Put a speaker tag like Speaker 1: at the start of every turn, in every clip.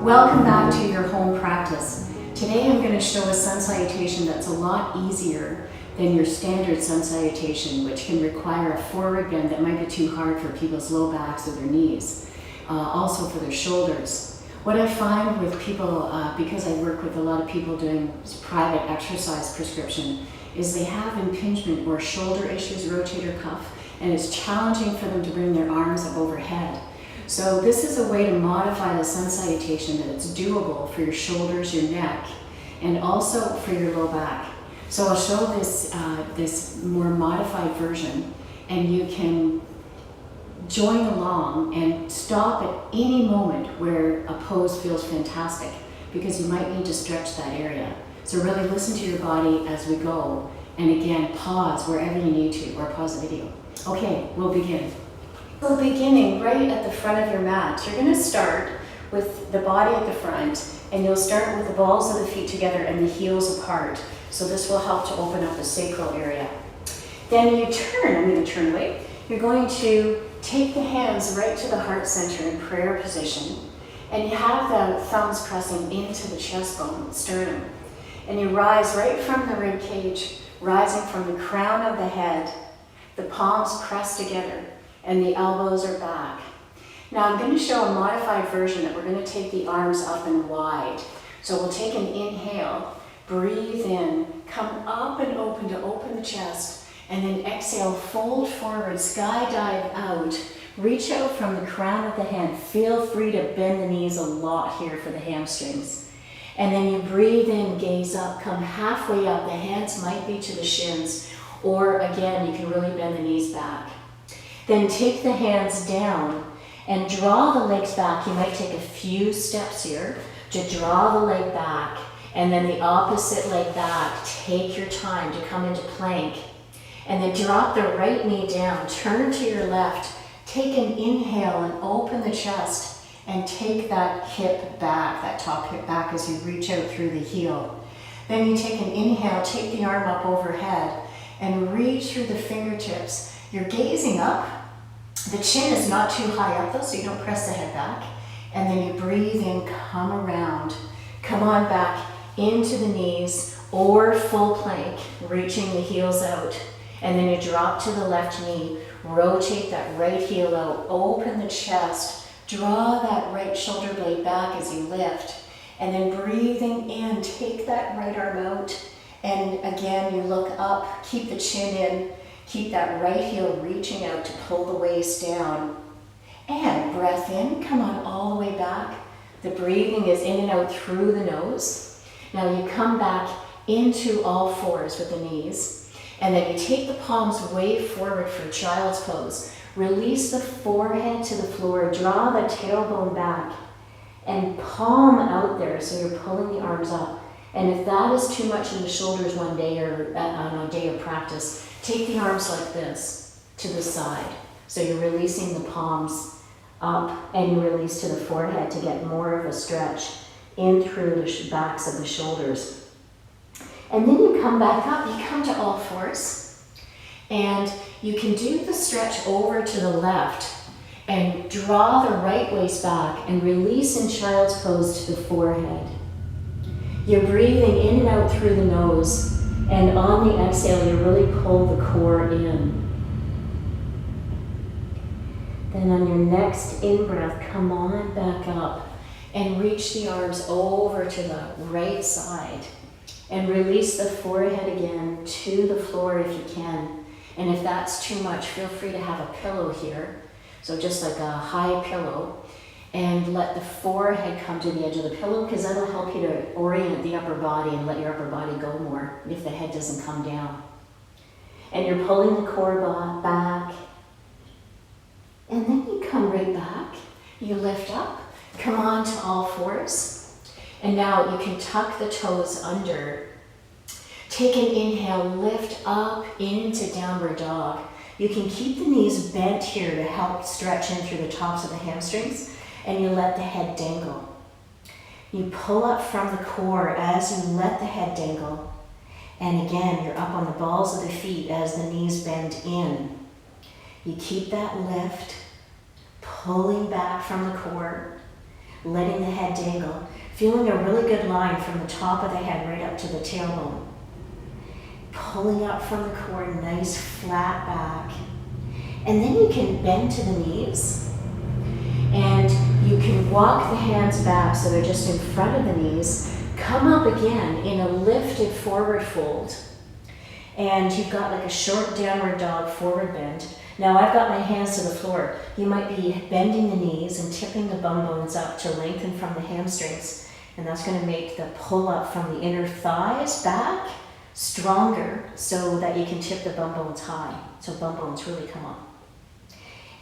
Speaker 1: Welcome back to your home practice. Today I'm going to show a sun salutation that's a lot easier than your standard sun salutation, which can require a forward bend that might be too hard for people's low backs or their knees, also for their shoulders. What I find with people, because I work with a lot of people doing private exercise prescription, is they have impingement or shoulder issues, rotator cuff, and it's challenging for them to bring their arms up overhead. So this is a way to modify the sun salutation that it's doable for your shoulders, your neck, and also for your low back. So I'll show this, this more modified version, and you can join along and stop at any moment where a pose feels fantastic, because you might need to stretch that area. So really listen to your body as we go, and again, pause wherever you need to, or pause the video. Okay, we'll begin. So beginning right at the front of your mat, you're going to start with the body at the front, and you'll start with the balls of the feet together and the heels apart. So this will help to open up the sacral area. Then you turn, I'm going to turn away. You're going to take the hands right to the heart center in prayer position, and you have the thumbs pressing into the chest bone, sternum. And you rise right from the rib cage, rising from the crown of the head, the palms pressed together, and the elbows are back. Now I'm going to show a modified version that we're going to take the arms up and wide. So we'll take an inhale, breathe in, come up and open the chest, and then exhale, fold forward, skydive out, reach out from the crown of the head. Feel free to bend the knees a lot here for the hamstrings. And then you breathe in, gaze up, come halfway up. The hands might be to the shins, or again, you can really bend the knees back. Then take the hands down and draw the legs back. You might take a few steps here to draw the leg back, and then the opposite leg back. Take your time to come into plank, and then drop the right knee down, turn to your left, take an inhale and open the chest, and take that hip back, that top hip back as you reach out through the heel. Then you take an inhale, take the arm up overhead, and reach through the fingertips. You're gazing up. The chin is not too high up though, so you don't press the head back. And then you breathe in, come around. Come on back into the knees or full plank, reaching the heels out. And then you drop to the left knee, rotate that right heel out, open the chest, draw that right shoulder blade back as you lift. And then breathing in, take that right arm out. And again, you look up, keep the chin in. Keep that right heel reaching out to pull the waist down. And breath in, come on all the way back. The breathing is in and out through the nose. Now you come back into all fours with the knees. And then you take the palms way forward for child's pose. Release the forehead to the floor. Draw the tailbone back. And palm out there so you're pulling the arms up. And if that is too much in the shoulders one day or on a day of practice, take the arms like this to the side. So you're releasing the palms up, and you release to the forehead to get more of a stretch in through the backs of the shoulders. And then you come back up, you come to all fours, and you can do the stretch over to the left and draw the right waist back and release in child's pose to the forehead. You're breathing in and out through the nose, and on the exhale, you really pull the core in. Then on your next in-breath, come on back up and reach the arms over to the right side and release the forehead again to the floor if you can. And if that's too much, feel free to have a pillow here. So just like a high pillow. And let the forehead come to the edge of the pillow, because that'll help you to orient the upper body and let your upper body go more if the head doesn't come down. And you're pulling the core back. And then you come right back. You lift up, come on to all fours. And now you can tuck the toes under. Take an inhale, lift up into downward dog. You can keep the knees bent here to help stretch in through the tops of the hamstrings. And you let the head dangle. You pull up from the core as you let the head dangle.
Speaker 2: And again, you're up on the balls of the feet as the knees bend in. You keep that lift, pulling back from the core, letting the head dangle, feeling a really good line from the top of the head right up to the tailbone. Pulling up from the core, nice flat back. And then you can bend to the knees, and you can walk the hands back so they're just in front of the knees. Come up again in a lifted forward fold. And you've got like a short downward dog forward bend. Now I've got my hands to the floor. You might be bending the knees and tipping the bum bones up to lengthen from the hamstrings. And that's going to make the pull up from the inner thighs back stronger so that you can tip the bum bones high. So bum bones really come up.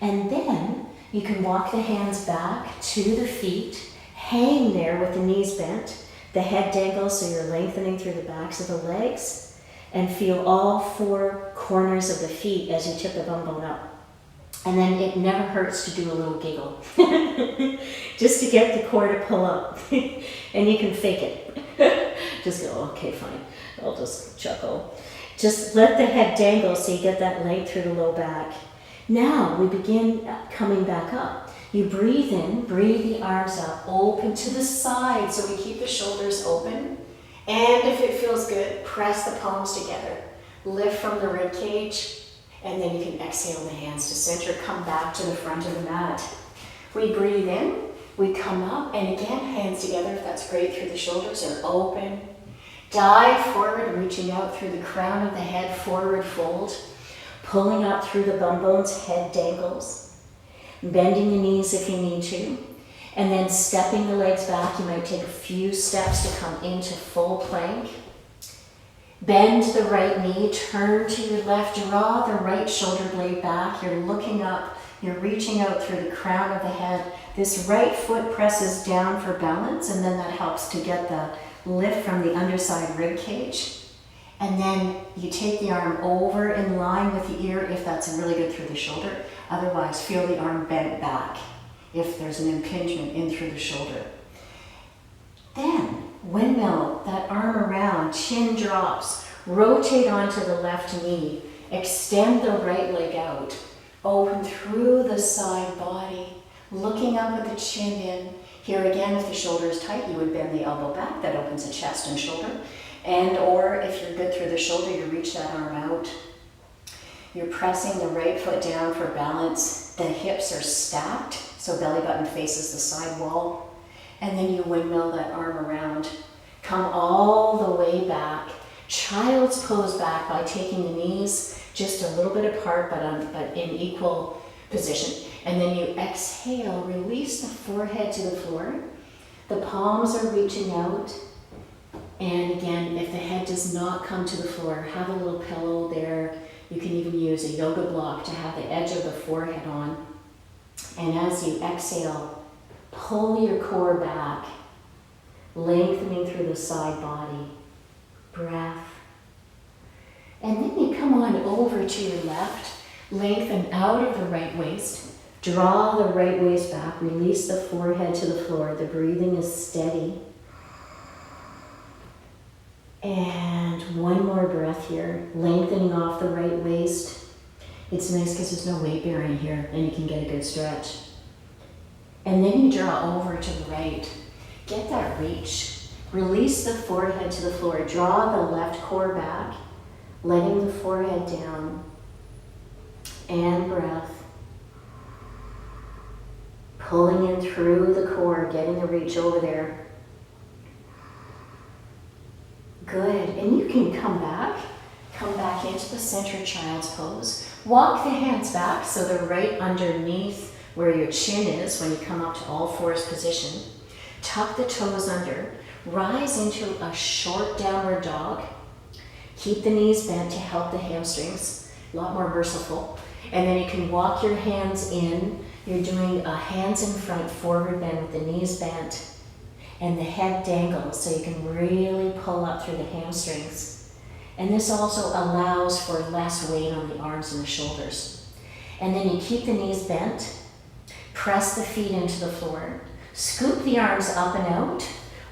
Speaker 2: And then you can walk the hands back to the feet, hang there with the knees bent. The head dangles so you're lengthening through the backs of the legs, and feel all four corners of the feet as you tip the bum bone up. And then it never hurts to do a little giggle, just to get the core to pull up. And you can fake it. Just go, okay, fine, I'll just chuckle. Just let the head dangle so you get that length through the low back. Now we begin coming back up. You breathe in, breathe the arms up, open to the side so we keep the shoulders open. And if it feels good, press the palms together. Lift from the rib cage, and then you can exhale the hands to center, come back to the front of the mat. We breathe in, we come up, and again, hands together if that's great, through the shoulders or open. Dive forward, reaching out through the crown of the head, forward fold. Pulling up through the bum bones, head dangles. Bending the knees if you need to. And then stepping the legs back. You might take a few steps to come into full plank. Bend the right knee, turn to your left, draw the right shoulder blade back. You're looking up, you're reaching out through the crown of the head. This right foot presses down for balance, and then that helps to get the lift from the underside rib cage. And then you take the arm over in line with the ear if that's really good through the shoulder. Otherwise, feel the arm bent back if there's an impingement in through the shoulder. Then, windmill that arm around, chin drops, rotate onto the left knee, extend the right leg out, open through the side body, looking up with the chin in. Here again, if the shoulder is tight, you would bend the elbow back. That opens the chest and shoulder. And or if you're good through the shoulder, you reach that arm out. You're pressing the right foot down for balance. The hips are stacked, so belly button faces the side wall. And then you windmill that arm around. Come all the way back. Child's pose back by taking the knees just a little bit apart, but in equal position. And then you exhale, release the forehead to the floor. The palms are reaching out. And again, if the head does not come to the floor, have a little pillow there. You can even use a yoga block to have the edge of the forehead on. And as you exhale, pull your core back, lengthening through the side body. Breath. And then you come on over to your left, lengthen out of the right waist, draw the right waist back, release the forehead to the floor. The breathing is steady. And one more breath here, lengthening off the right waist. It's nice because there's no weight bearing here and you can get a good stretch. And then you draw over to the right. Get that reach. Release the forehead to the floor. Draw the left core back, letting the forehead down. And breath. Pulling in through the core, getting the reach over there. Good, and you can come back into the center child's pose. Walk the hands back so they're right underneath where your chin is when you come up to all fours position. Tuck the toes under, rise into a short downward dog. Keep the knees bent to help the hamstrings, a lot more merciful. And then you can walk your hands in. You're doing a hands in front forward bend with the knees bent. And the head dangles so you can really pull up through the hamstrings. And this also allows for less weight on the arms and the shoulders. And then you keep the knees bent, press the feet into the floor, scoop the arms up and out,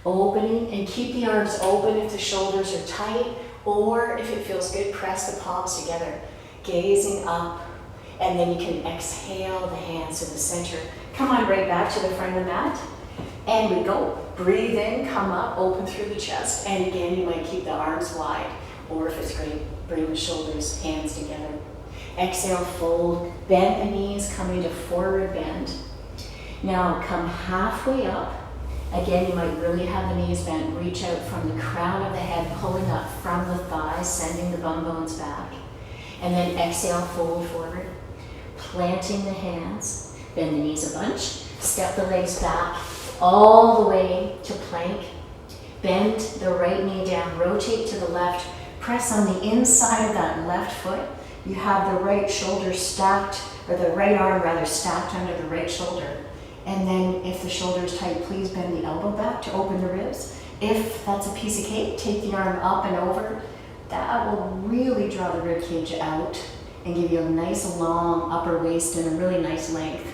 Speaker 2: opening, and keep the arms open if the shoulders are tight,
Speaker 1: Or if it feels good, press the palms together, gazing up, and then you can exhale the hands to the center. Come on right back to the front of the mat, and we go. Breathe in, come up, open through the chest, and again, you might keep the arms wide, or if it's great, bring the shoulders, hands together. Exhale, fold, bend the knees, come into forward bend. Now come halfway up. Again, you might really have the knees bent. Reach out from the crown of the head, pulling up from the thighs, sending the bum bones back. And then exhale, fold forward, planting the hands, bend the knees a bunch, step the legs back all the way to plank. Bend the right knee down, rotate to the left, press on the inside of that left foot. You have the right shoulder stacked, or the right arm rather stacked under the right shoulder. And then if the shoulder is tight, please bend the elbow back to open the ribs. If that's a piece of cake, take the arm up and over. That will really draw the rib cage out and give you a nice long upper waist and a really nice length.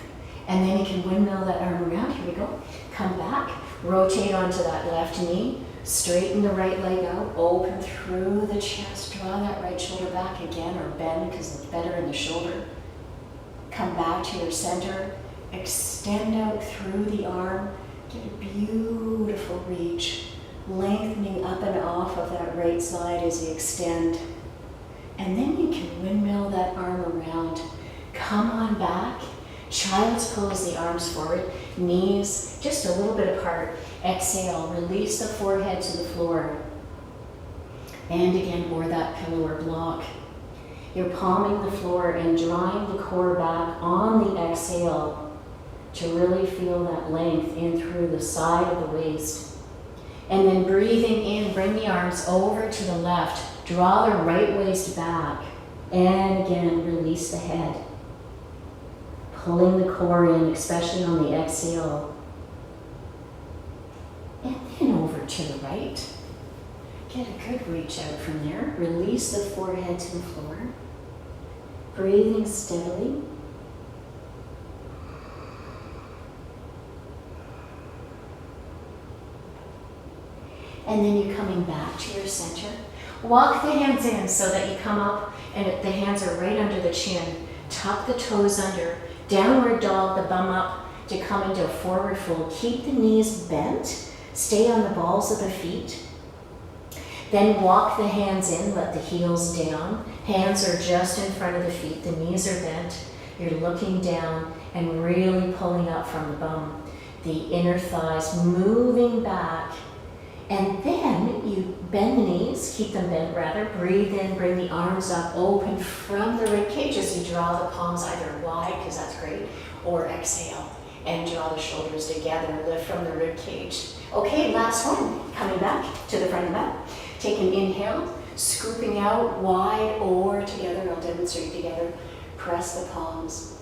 Speaker 1: And then you can windmill that arm around. Here we go. Come back, rotate onto that left knee, straighten the right leg out, open through the chest, draw that right shoulder back again, or bend because it's better in the shoulder. Come back to your center. Extend out through the arm, get a beautiful reach, lengthening up and off of that right side as you extend. And then you can windmill that arm around. Come on back, child's pose, the arms forward, knees just a little bit apart. Exhale, release the forehead to the floor. And again, or that pillow or block. You're palming the floor and drawing the core back on the exhale to really feel that length in through the side of the waist. And then breathing in, bring the arms over to the left, draw the right waist back, and again, release the head. Pulling the core in, especially on the exhale. And then over to the right. Get a good reach out from there. Release the forehead to the floor. Breathing steadily. And then you're coming back to your center. Walk the hands in so that you come up and the hands are right under the chin. Tuck the toes under. Downward dog the bum up to come into a forward fold. Keep the knees bent. Stay on the balls of the feet. Then walk the hands in, let the heels down. Hands are just in front of the feet. The knees are bent. You're looking down and really pulling up from the bum. The inner thighs moving back. And then you bend the knees, keep them bent rather, breathe in, bring the arms up, open from the rib cage as you draw the palms either wide, because that's great, or exhale and draw the shoulders together, lift from the rib cage. Okay, last one, coming back to the front of the mat. Take an inhale, scooping out wide or together, I'll demonstrate together, press the palms.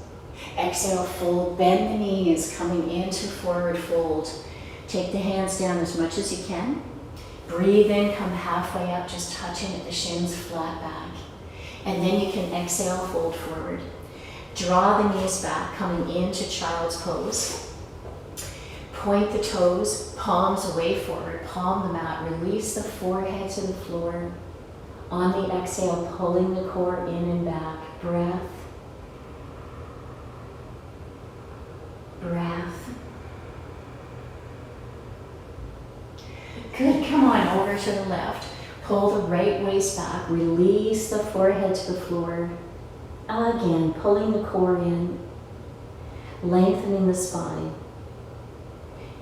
Speaker 1: Exhale, fold, bend the knees, coming into forward fold. Take the hands down as much as you can. Breathe in, come halfway up, just touching at the shins, flat back. And then you can exhale, fold forward. Draw the knees back, coming into child's pose. Point the toes, palms away forward, palm the mat, release the forehead to the floor. On the exhale, pulling the core in and back. Breath. Breath. Good, come on over to the left. Pull the right waist back, release the forehead to the floor. Again, pulling the core in, lengthening the spine.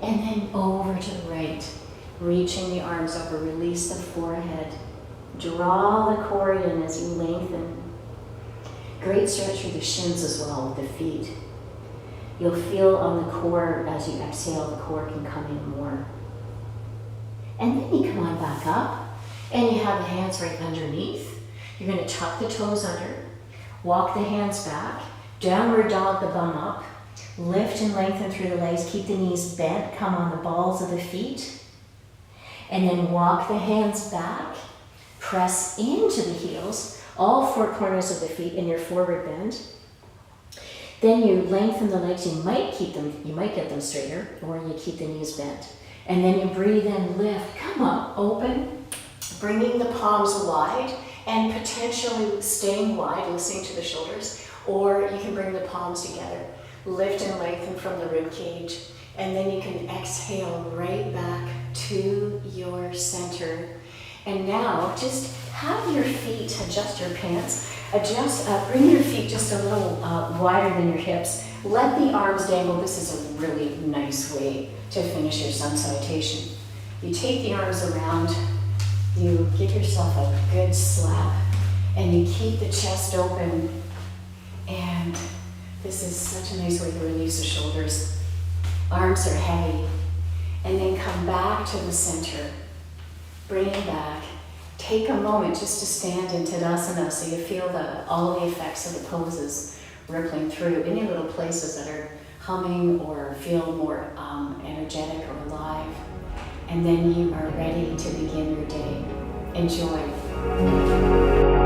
Speaker 1: And then over to the right, reaching the arms over, release the forehead. Draw the core in as you lengthen. Great stretch through the shins as well with the feet. You'll feel on the core as you exhale, the core can come in more. And then you come on back up and you have the hands right underneath. You're going to tuck the toes under, walk the hands back, downward dog the bum up, lift and lengthen through the legs, keep the knees bent, come on the balls of the feet, and then walk the hands back, press into the heels, all four corners of the feet in your forward bend. Then you lengthen the legs, you might get them straighter, or you keep the knees bent. And then you breathe in, lift, come up, open, bringing the palms wide and potentially staying wide, listening to the shoulders, or you can bring the palms together. Lift and lengthen from the rib cage, and then you can exhale right back to your center. And now just have your feet, adjust your pants, bring your feet just a little wider than your hips. Let the arms dangle. This is a really nice way to finish your sun salutation. You take the arms around, you give yourself a good slap, and you keep the chest open. And this is such a nice way to release the shoulders. Arms are heavy. And then come back to the center. Bring it back. Take a moment just to stand in Tadasana so you feel all the effects of the poses rippling through. Any little places that are humming or feel more energetic or alive. And then you are ready to begin your day. Enjoy.